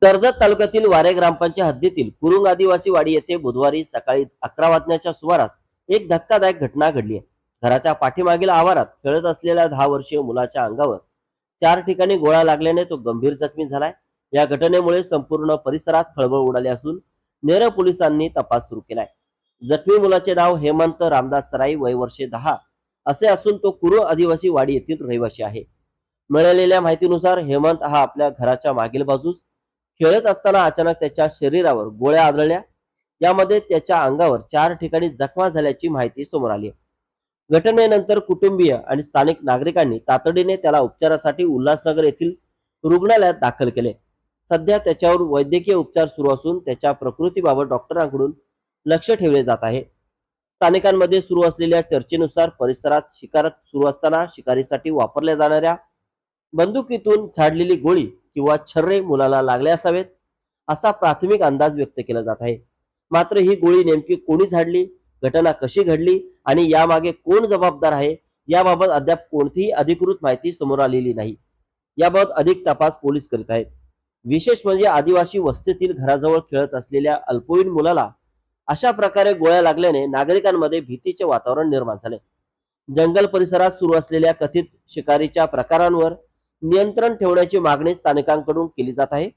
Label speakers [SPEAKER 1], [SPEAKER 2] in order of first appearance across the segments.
[SPEAKER 1] कर्जत तालुक्यातील वारे ग्रामपंचायत हद्दीतील कुरुंग आदिवासी वाडी येथे बुधवारी सकाळी 11 वाजण्याच्या सुमारास एक धक्कादायक घटना घडली आहे. घराच्या पाठीमागील आवारात खेळत असलेल्या 10 वर्षीय मुलाच्या अंगावर 4 ठिकाणी गोळा लागल्याने तो गंभीर जखमी झालाय. या घटनेमुळे संपूर्ण परिसरात खळबळ उडाली असून नेरळ पोलिसांनी तपास सुरू केलाय. जखमी मुलाचे नाव हेमंत रामदास सराई, वय वर्षे 10 असे असून तो कुरुंग आदिवासी वाडी येथील रहिवासी आहे. मिळालेल्या माहितीनुसार हेमंत हा आपल्या घराच्या मागील बाजूस खेळत असताना अचानक त्याच्या शरीरावर गोळ्या आढळल्या. यामध्ये त्याच्या अंगावर 4 ठिकाणी जखमा झाल्याची माहिती समोर आली. घटनेनंतर कुटुंबीय आणि स्थानिक नागरिकांनी तातडीने त्याला उपचारासाठी उल्हासनगर येथील रुग्णालयात दाखल केले. सध्या त्याच्यावर वैद्यकीय उपचार सुरू असून त्याच्या प्रकृतीबाबत डॉक्टरांकडून लक्ष ठेवले जात आहे. स्थानिकांमध्ये सुरू असलेल्या चर्चेनुसार परिसरात शिकार सुरू असताना शिकारीसाठी वापरल्या जाणाऱ्या बंदुकीतून झाडलेली गोळी किंवा छर्रे मुलाला लागले असावेत असा प्राथमिक अंदाज व्यक्त केला जात आहे. मात्र ही गोळी नेमकी कोणी झाडली, घटना कशी घडली आणि यामागे कोण जबाबदार आहे याबाबत अद्याप कोणतीही अधिकृत माहिती समोर आलेली नाही. याबाबत अधिक तपास पोलीस करीत आहेत. विशेष म्हणजे आदिवासी वस्तीतील घराजवळ खेळत असलेल्या अल्पवयीन मुलाला अशा प्रकारे गोळ्या लागल्याने नागरिकांमध्ये भीतीचे वातावरण निर्माण झाले. जंगल परिसरात सुरू असलेल्या कथित शिकारीच्या प्रकारांवर नियंत्रण ठेवण्याची मागणी स्थानिकांकडून केली जात आहे.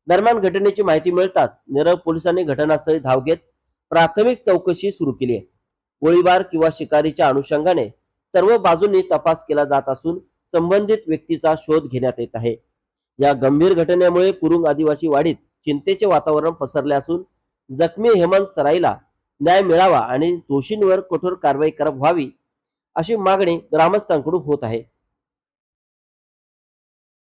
[SPEAKER 1] दरम्यान घटनेची माहिती मिळताच नेरळ पोलिसांनी घटनास्थळी धाव घेत प्राथमिक चौकशी सुरू केली आहे. गोळीबार किंवा शिकारीच्या अनुषंगाने सर्व बाजूंनी तपास केला जात असून संबंधित व्यक्तीचा शोध घेण्यात येत आहे. या गंभीर घटनेमुळे कुरुंग आदिवासी वाडीत चिंतेचे वातावरण पसरले असून जखमी हेमंत सराईला न्याय मिळावा आणि दोषींवर कठोर कारवाई व्हावी अशी मागणी ग्रामस्थांकडून होत आहे.